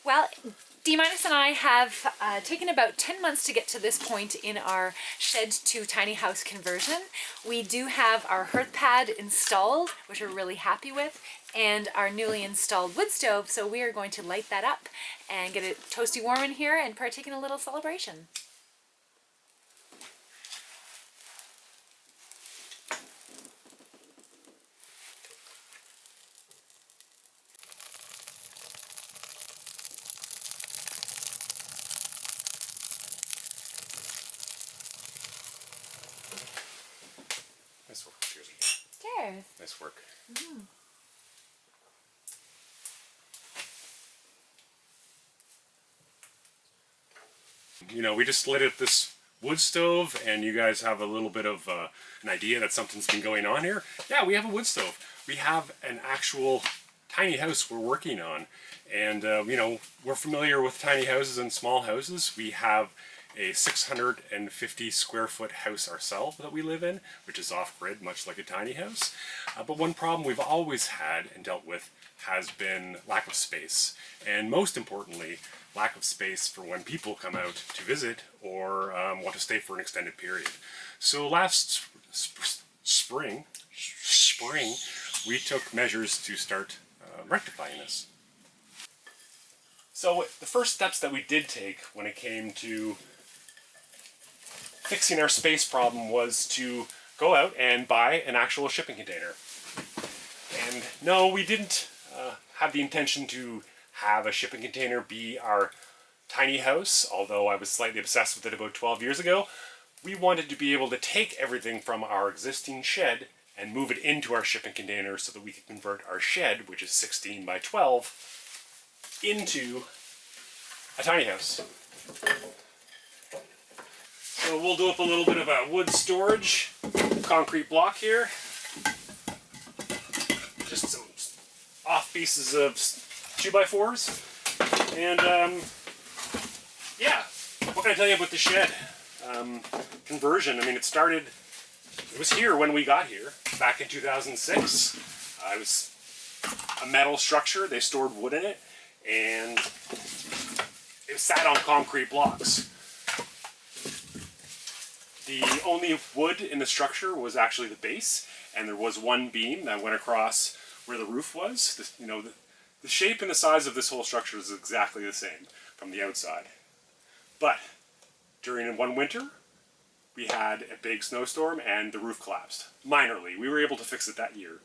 Well, D-Minus and I have taken about 10 months to get to this point in our shed to tiny house conversion. We do have our Hearth Pad installed, which we're really happy with, and our newly installed wood stove, so we are going to light that up and get it toasty warm in here and partake in a little celebration. Nice work. Cheers. Cheers. Nice work. Mm-hmm. You know, we just lit up this wood stove, and you guys have a little bit of an idea that something's been going on here. Yeah, we have a wood stove. We have an actual tiny house we're working on, and you know, we're familiar with tiny houses and small houses. We have a 650 square foot house ourselves that we live in, which is off-grid, much like a tiny house. But one problem we've always had and dealt with has been lack of space, and most importantly, lack of space for when people come out to visit or want to stay for an extended period. So last spring, we took measures to start rectifying this. So the first steps that we did take when it came to fixing our space problem was to go out and buy an actual shipping container. And no, we didn't have the intention to have a shipping container be our tiny house, although I was slightly obsessed with it about 12 years ago. We wanted to be able to take everything from our existing shed and move it into our shipping container so that we could convert our shed, which is 16 by 12, into a tiny house. So we'll do up a little bit of a wood storage, concrete block here. Just some off pieces of 2x4s. And yeah, what can I tell you about the shed? Conversion, I mean, it was here when we got here, back in 2006. It was a metal structure, they stored wood in it, and it sat on concrete blocks. The only wood in the structure was actually the base, and there was one beam that went across where the roof was. The shape and the size of this whole structure is exactly the same from the outside. But during one winter, we had a big snowstorm and the roof collapsed. Minorly. We were able to fix it that year.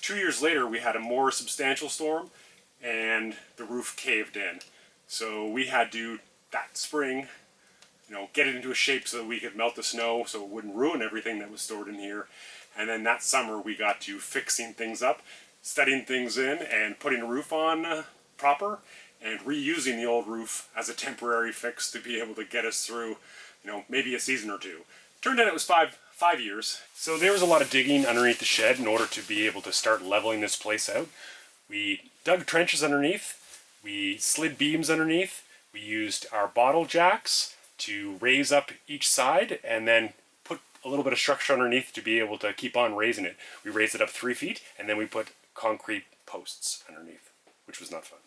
2 years later, we had a more substantial storm and the roof caved in. So we had to, that spring, get it into a shape so that we could melt the snow so it wouldn't ruin everything that was stored in here. And then that summer we got to fixing things up, setting things in, and putting a roof on proper, and reusing the old roof as a temporary fix to be able to get us through, maybe a season or two. Turned out it was five years. So there was a lot of digging underneath the shed in order to be able to start leveling this place out. We dug trenches underneath, we slid beams underneath, we used our bottle jacks to raise up each side, and then put a little bit of structure underneath to be able to keep on raising it. We raised it up 3 feet, and then we put concrete posts underneath, which was not fun.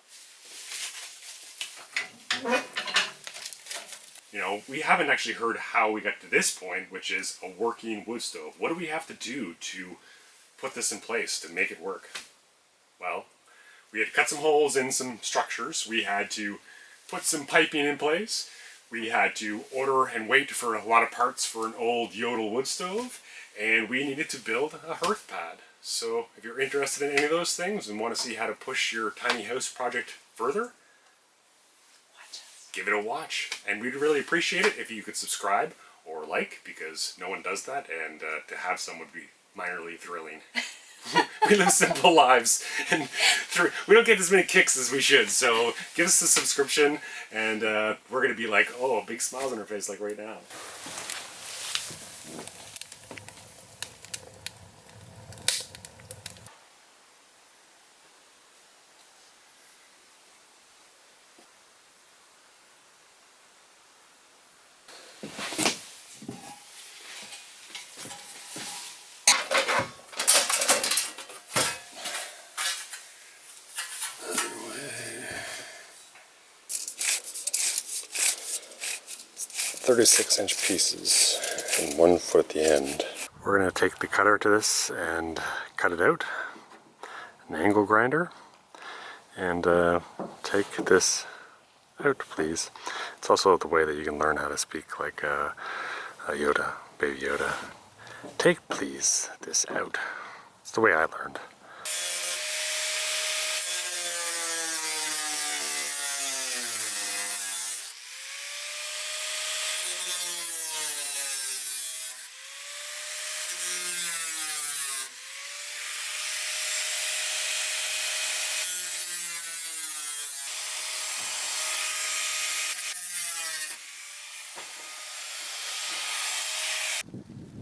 We haven't actually heard how we got to this point, which is a working wood stove. What do we have to do to put this in place to make it work? Well, we had to cut some holes in some structures. We had to put some piping in place. We had to order and wait for a lot of parts for an old Yodel wood stove. And we needed to build a Hearth Pad. So if you're interested in any of those things and want to see how to push your tiny house project further, give it a watch. And we'd really appreciate it if you could subscribe or like, because no one does that, and to have some would be minorly thrilling. We live simple lives, and we don't get as many kicks as we should, so give us a subscription, and we're going to be like, oh, big smiles on our face like right now. 36-inch pieces and 1 foot at the end. We're going to take the cutter to this and cut it out, an angle grinder, and take this out, please. It's also the way that you can learn how to speak like Yoda, Baby Yoda. Take, please, this out. It's the way I learned.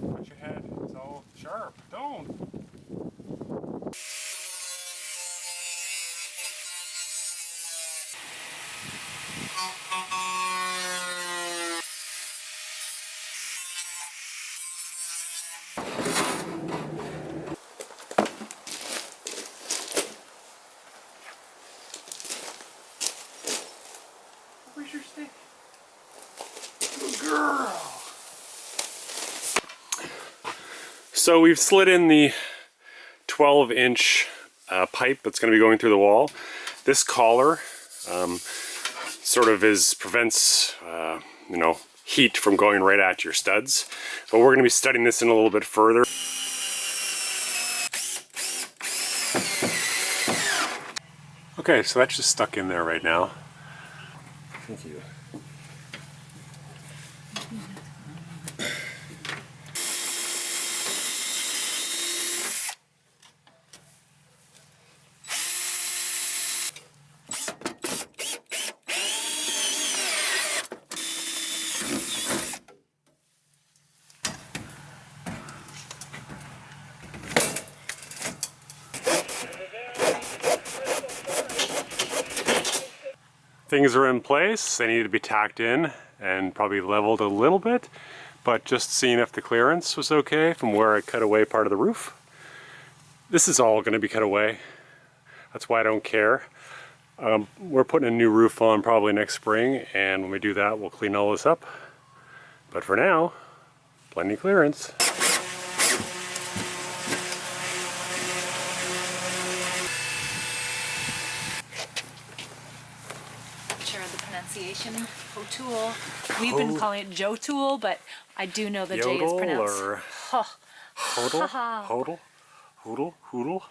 Watch your head, it's all sharp. Don't! Where's your stick? Good girl! So we've slid in the 12-inch pipe that's going to be going through the wall. This collar sort of prevents you know, heat from going right at your studs. But we're going to be studying this in a little bit further. Okay, so that's just stuck in there right now. Thank you. Things are in place, they need to be tacked in and probably leveled a little bit, but just seeing if the clearance was okay from where I cut away part of the roof. This is all going to be cut away, that's why I don't care. We're putting a new roof on probably next spring, and when we do that we'll clean all this up. But for now, plenty of clearance. Pronunciation, O'Toole. We've been calling it Joe Toole, but I do know the J is pronounced. Or hodl, hodl, hoodle, hoodle.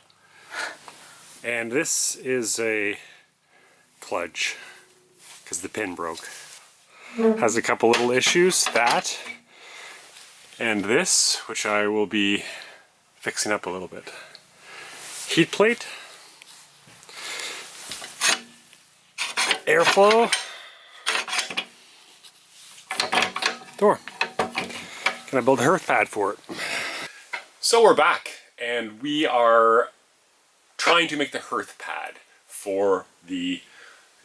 And this is a kludge because the pin broke. Has a couple little issues, that and this, which I will be fixing up a little bit. Heat plate, airflow, door. Can I build a hearth pad for it? So we're back, and we are trying to make the hearth pad for the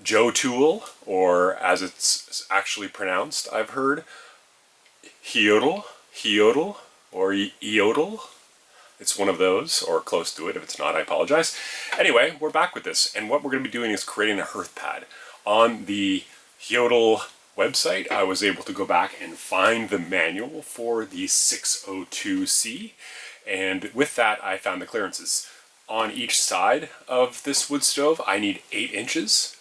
Joe Toole, or as it's actually pronounced, I've heard, Heodle, or Eodle. It's one of those, or close to it. If it's not, I apologize. Anyway, we're back with this, and what we're going to be doing is creating a hearth pad. On the Heodle website, I was able to go back and find the manual for the 602C, and with that I found the clearances. On each side of this wood stove I need 8 inches,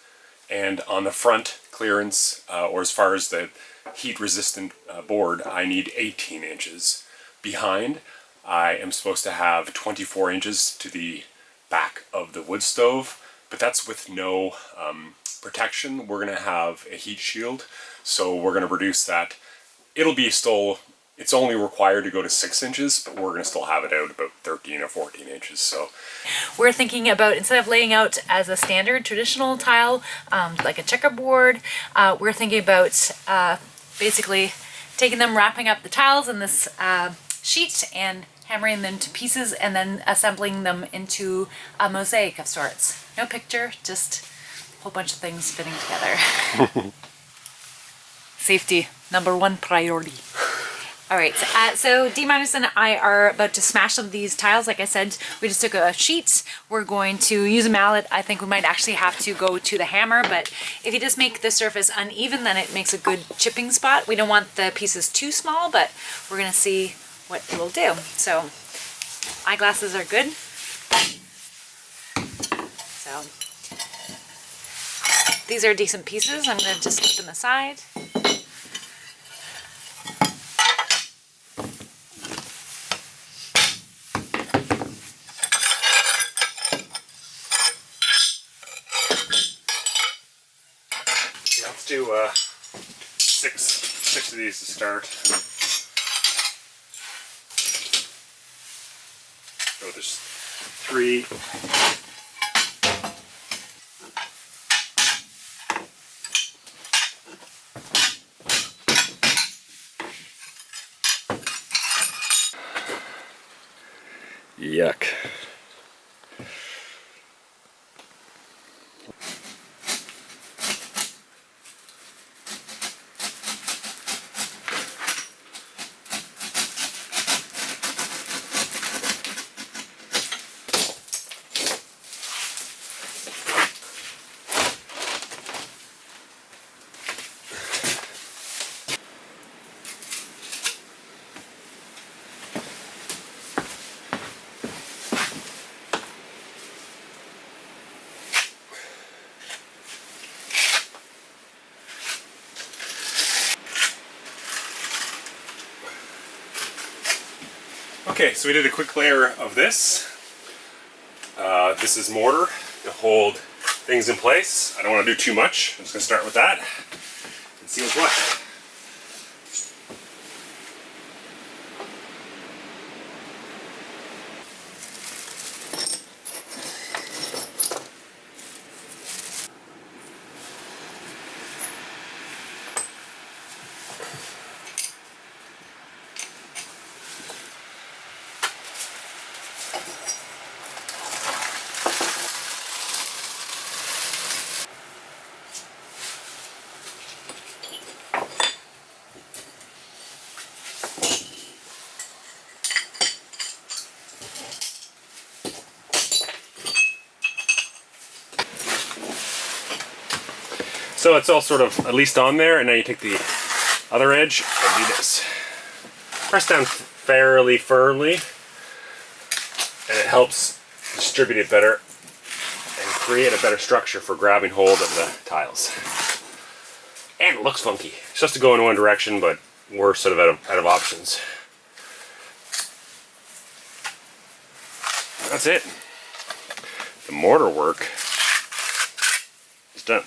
and on the front clearance, or as far as the heat resistant board, I need 18 inches. Behind, I am supposed to have 24 inches to the back of the wood stove, but that's with no protection. We're going to have a heat shield, so we're going to reduce that. It'll be still, it's only required to go to 6 inches, but we're going to still have it out about 13 or 14 inches. So we're thinking about, instead of laying out as a standard traditional tile, like a checkerboard, we're thinking about basically taking them, wrapping up the tiles in this sheet and hammering them to pieces, and then assembling them into a mosaic of sorts. No picture, just a whole bunch of things fitting together. Safety, #1 priority. All right, so D- and I are about to smash some of these tiles. Like I said, we just took a sheet. We're going to use a mallet. I think we might actually have to go to the hammer, but if you just make the surface uneven, then it makes a good chipping spot. We don't want the pieces too small, but we're gonna see what it will do. So eyeglasses are good. So these are decent pieces. I'm gonna just put them aside. Let's do six of these to start. So there's 3. Yuck. Okay, so we did a quick layer of this. This is mortar to hold things in place. I don't want to do too much. I'm just going to start with that and see what's what. So it's all sort of at least on there, and now you take the other edge and do this. Press down fairly firmly, and it helps distribute it better and create a better structure for grabbing hold of the tiles. And it looks funky. It's just to go in one direction, but we're sort of out of options. That's it. The mortar work is done.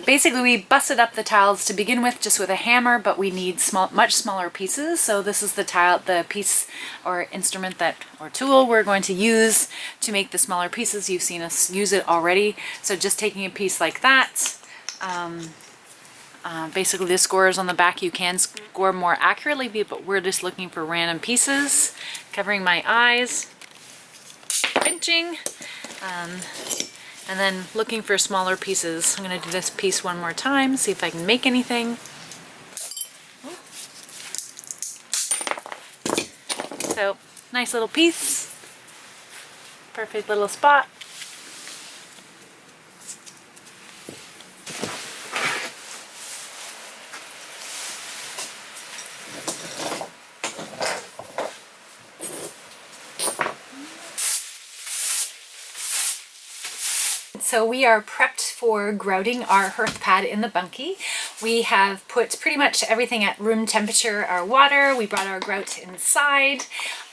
Basically, we busted up the tiles to begin with just with a hammer, but we need much smaller pieces. So this is the piece or instrument or tool we're going to use to make the smaller pieces. You've seen us use it already. So just taking a piece like that. Basically, the scores on the back, you can score more accurately, but we're just looking for random pieces. Covering my eyes, pinching. And then looking for smaller pieces. I'm going to do this piece one more time, see if I can make anything. So, nice little piece. Perfect little spot. So we are prepped for grouting our hearth pad in the Bunkie. We have put pretty much everything at room temperature, our water. We brought our grout inside.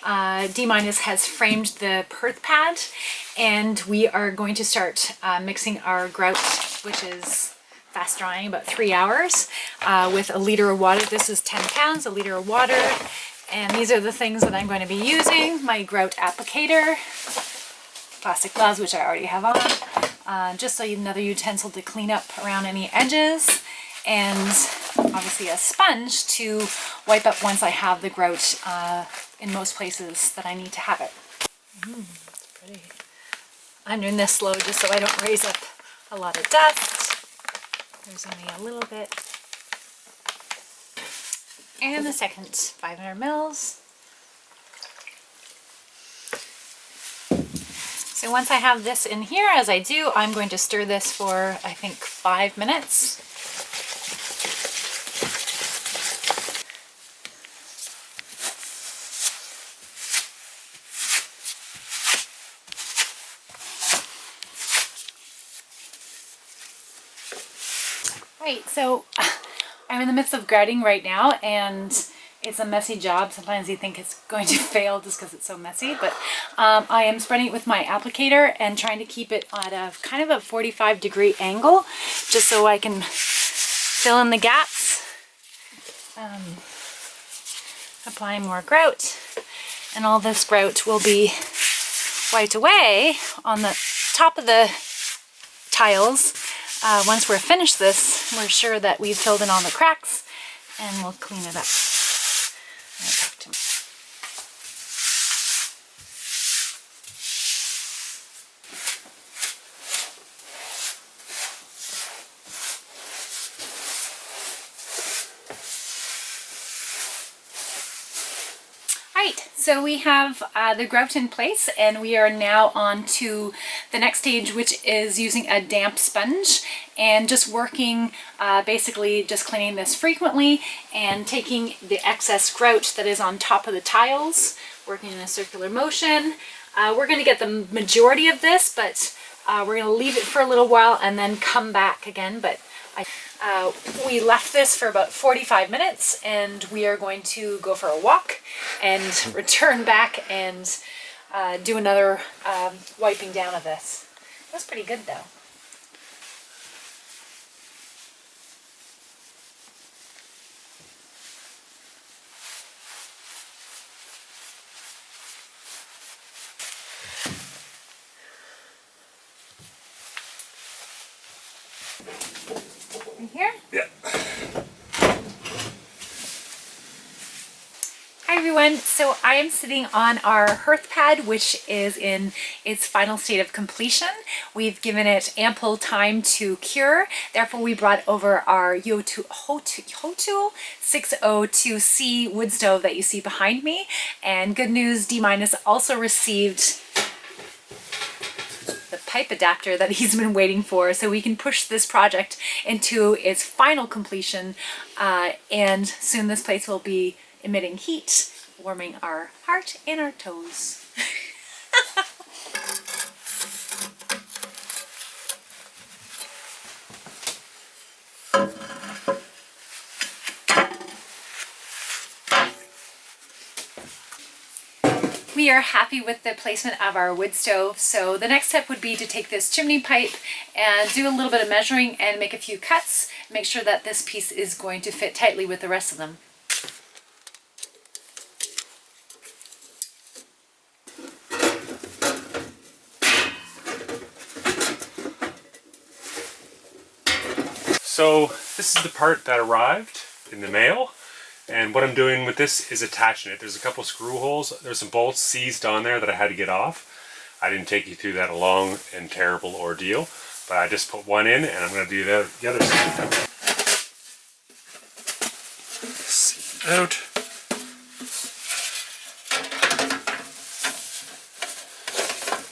D- has framed the hearth pad, and we are going to start mixing our grout, which is fast drying, about 3 hours, with a liter of water. This is 10 pounds, a liter of water. And these are the things that I'm going to be using. My Grout Applicator, plastic gloves, which I already have on. Just so another utensil to clean up around any edges, and obviously a sponge to wipe up once I have the grout in most places that I need to have it. It's pretty. I'm doing this slow just so I don't raise up a lot of dust. There's only a little bit. And the second 500 mils. So once I have this in here, as I do, I'm going to stir this for, I think, 5 minutes. Right, so I'm in the midst of grouting right now, and it's a messy job. Sometimes you think it's going to fail just because it's so messy, but I am spreading it with my applicator and trying to keep it at a kind of a 45-degree angle, just so I can fill in the gaps. Applying more grout, and all this grout will be wiped away on the top of the tiles. Once we're finished this, we're sure that we've filled in all the cracks, and we'll clean it up. Right, so we have the grout in place, and we are now on to the next stage, which is using a damp sponge and just working, basically just cleaning this frequently and taking the excess grout that is on top of the tiles, working in a circular motion. We're going to get the majority of this, but we're going to leave it for a little while and then come back again. But we left this for about 45 minutes, and we are going to go for a walk and return back and do another wiping down of this. That's pretty good though. In here? Yeah. Hi everyone, so I am sitting on our Hearth Pad, which is in its final state of completion. We've given it ample time to cure, therefore we brought over our Hotu 602C wood stove that you see behind me. And good news, D-Mine has also received the pipe adapter that he's been waiting for, so we can push this project into its final completion, and soon this place will be emitting heat, warming our heart and our toes. We are happy with the placement of our wood stove, so the next step would be to take this chimney pipe and do a little bit of measuring and make a few cuts, make sure that this piece is going to fit tightly with the rest of them. So this is the part that arrived in the mail, and what I'm doing with this is attaching it. There's a couple screw holes, there's some bolts seized on there that I had to get off. I didn't take you through that long and terrible ordeal, but I just put one in, and I'm going to do the other side. Sit out.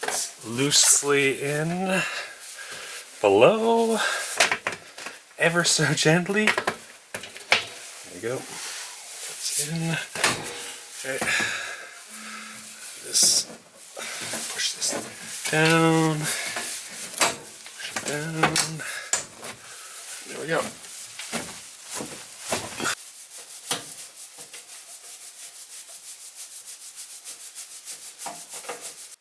It's loosely in below. Ever so gently. There you go. That's in. Okay. This. Push this down. Push it down. There we go.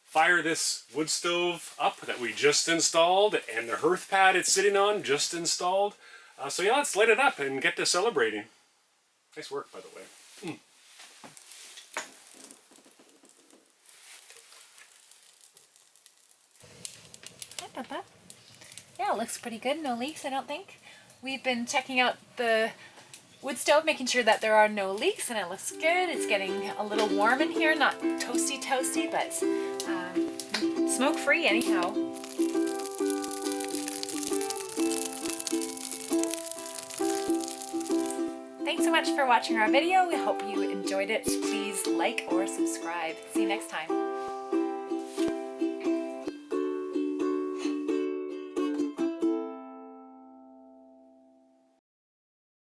Fire this wood stove up that we just installed, and the hearth pad it's sitting on just installed. So yeah, let's light it up and get to celebrating. Nice work, by the way. Hi, Papa. Yeah, it looks pretty good. No leaks, I don't think. We've been checking out the wood stove, making sure that there are no leaks, and it looks good. It's getting a little warm in here, not toasty, but smoke free anyhow. Thanks so much for watching our video. We hope you enjoyed it. Please like or subscribe. See you next time.